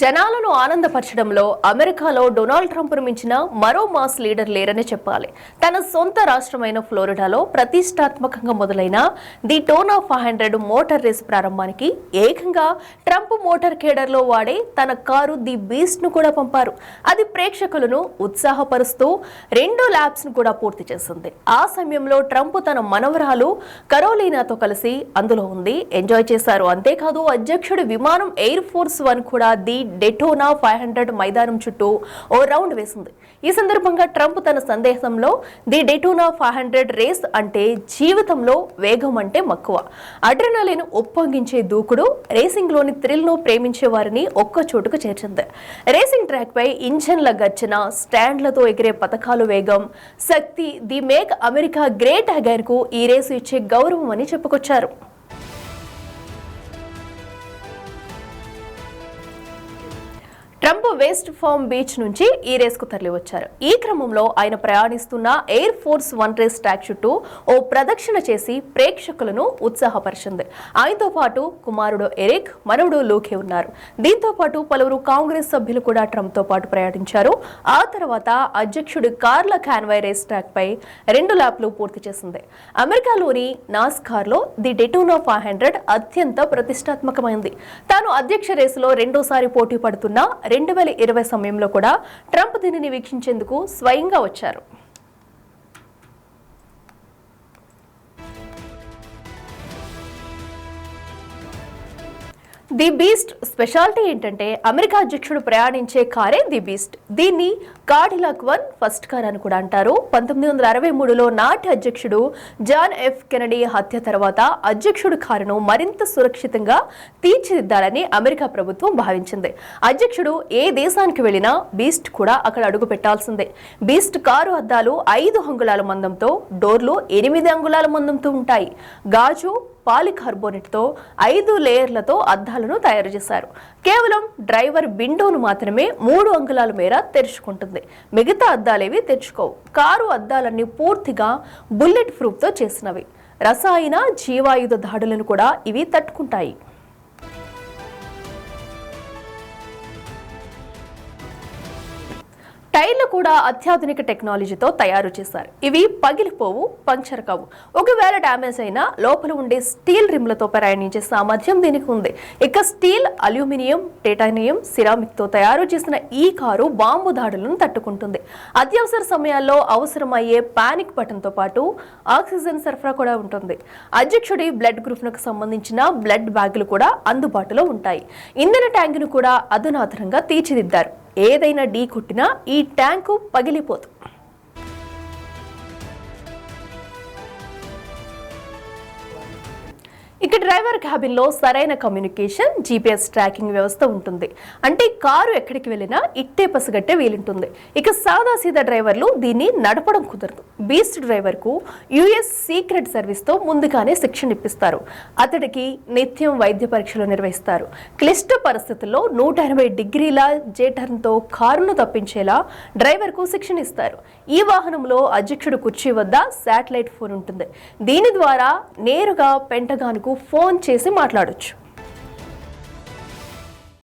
జనాలను ఆనందపరచడంలో అమెరికాలో డొనాల్డ్ ట్రంప్ను మించిన మరో మాస్ లీడర్ లేరని చెప్పాలి. తన సొంత రాష్ట్రమైన ఫ్లోరిడాలో ప్రతిష్టాత్మకంగా మొదలైన ది టోనా 500 మోటార్ రేసు ప్రారంభానికి ఏకంగా ట్రంప్ మోటార్ కేడర్లో వాడే తన కారు ది బీస్ట్ ను కూడా పంపారు. అది ప్రేక్షకులను ఉత్సాహపరుస్తూ 2 ల్యాప్స్ ను కూడా పూర్తి చేసింది. ఆ సమయంలో ట్రంప్ తన మనవరాలు కరోలినాతో కలిసి అందులో ఉంది ఎంజాయ్ చేశారు. అంతేకాదు అధ్యక్షుడి విమానం ఎయిర్ ఫోర్స్ 1 కూడా ది డెటోనా 500 మైదానం చుట్టూ ఓ రౌండ్ వేసింది. ఈ సందర్భంగా ట్రంప్ తన సందేశంలో ది డెటోనా 500 రేస్ అంటే జీవితంలో వేగం అంటే మక్కువ, అడ్రినలిన్ ఉప్పొంగించే దూకుడు, రేసింగ్ లోని థ్రిల్ ను ప్రేమించే వారిని ఒక్క చోటుకు చేర్చింది. రేసింగ్ ట్రాక్ పై ఇంజన్ల గర్జన, స్టాండ్లతో ఎగిరే పథకాలు వేగం, శక్తి the make America great again కు ఈ రేసు ఇచ్చే గౌరవం అని చెప్పుకొచ్చారు. ట్రంప్ వెస్ట్ ఫామ్ బీచ్ నుంచి ఈ రేసుకు తరలివచ్చారు. ఈ క్రమంలో ఆయన ప్రయాణిస్తున్న ఎయిర్ ఫోర్స్ 1 రేస్ ట్రాక్ చుట్టూ ఓ ప్రదక్షిణ చేసి ప్రేక్షకులను ఉత్సాహపరిచింది. ఆయనతో పాటు కుమారుడు ఎరిక్, మనవడు లూకే ఉన్నారు. దీంతో పాటు పలువురు కాంగ్రెస్ సభ్యులు కూడా ట్రంప్ తో పాటు ప్రయాణించారు. ఆ తర్వాత అధ్యక్షుడు కార్ల కాన్వాయ్ రేస్ ట్రాక్ పై 2 ల్యాప్లు పూర్తి చేసింది. అమెరికాలోని నాస్కార్ లో ది డెటోనా 500 అత్యంత ప్రతిష్టాత్మకమైంది. తాను అధ్యక్ష రేసులో రెండోసారి పోటీ పడుతున్న 2020 సమయంలో కూడా ట్రంప్ దీనిని వీక్షించేందుకు స్వయంగా వచ్చారు. ది బీస్ట్ స్పెషాలిటీ ఏంటంటే అమెరికా అధ్యక్షుడు ప్రయాణించే కారే ది బీస్ట్. దీన్ని కాడిలాక్ 1 ఫస్ట్ కార్ అని కూడా అంటారు. 1963లో నాటి అధ్యక్షుడు జాన్ ఎఫ్ కెనడీ హత్య తర్వాత అధ్యక్షుడు కారును మరింత సురక్షితంగా తీర్చిదిద్దాలని అమెరికా ప్రభుత్వం భావించింది. అధ్యక్షుడు ఏ దేశానికి వెళ్లినా బీస్ట్ కూడా అక్కడ అడుగు పెట్టాల్సిందే. బీస్ట్ కారు అద్దాలు 5 అంగుళాల మందంతో, డోర్లు 8 అంగుళాల మందంతో ఉంటాయి. గాజు పాలికార్బోనేట్ తో 5 లేయర్లతో అద్దాలను తయారు చేశారు. కేవలం డ్రైవర్ విండోను మాత్రమే 3 అంగుళాల మేర తెరుచుకుంటుంది. మిగతా అద్దాలేవి తెరుచుకోవు. కారు అద్దాలన్నీ పూర్తిగా బుల్లెట్ ప్రూఫ్ తో చేసినవి. రసాయన, జీవాయుధ దాడులను కూడా ఇవి తట్టుకుంటాయి. టైర్లు కూడా అత్యాధునిక టెక్నాలజీతో తయారు చేశారు. ఇవి పగిలిపోవు, పంక్చర్ కావు. ఒకవేళ డ్యామేజ్ అయినా లోపల ఉండే స్టీల్ రిమ్లతో ప్రయాణించే సామర్థ్యం దీనికి ఉంది. ఇక స్టీల్, అల్యూమినియం, టైటానియం, సిరామిక్ తో తయారు చేసిన ఈ కారు బాంబు దాడులను తట్టుకుంటుంది. అత్యవసర సమయాల్లో అవసరమయ్యే పానిక్ బటన్ తో పాటు ఆక్సిజన్ సరఫరా కూడా ఉంటుంది. అధ్యక్షుడి బ్లడ్ గ్రూప్ కు సంబంధించిన బ్లడ్ బ్యాగులు కూడా అందుబాటులో ఉంటాయి. ఇంధన ట్యాంకును కూడా అధునాతనంగా తీర్చిదిద్దారు. ఏదైనా ఢీ కొట్టినా ఈ ట్యాంకు పగిలిపోదు. ఇక డ్రైవర్ క్యాబిన్ లో సరైన కమ్యూనికేషన్, జీపీఎస్ ట్రాకింగ్ వ్యవస్థ ఉంటుంది. అంటే కారు ఎక్కడికి వెళ్ళినా ఇట్టే పసిగట్టే వీలుంటుంది. ఇక సాదా సీదా డ్రైవర్లు దీన్ని నడపడం కుదరదు. బీస్ట్ డ్రైవర్ కు యుఎస్ సీక్రెట్ సర్వీస్ తో ముందుగానే శిక్షణ ఇప్పిస్తారు. అతడికి నిత్యం వైద్య పరీక్షలు నిర్వహిస్తారు. క్లిష్ట పరిస్థితుల్లో 180 డిగ్రీల జే-టర్న్ తో కారును తప్పించేలా డ్రైవర్ కు శిక్షణ ఇస్తారు. ఈ వాహనంలో అధ్యక్షుడు కుర్చీ వద్ద శాటిలైట్ ఫోన్ ఉంటుంది. దీని ద్వారా నేరుగా పెంటగాన్ కు ఫోన్ చేసి మాట్లాడొచ్చు.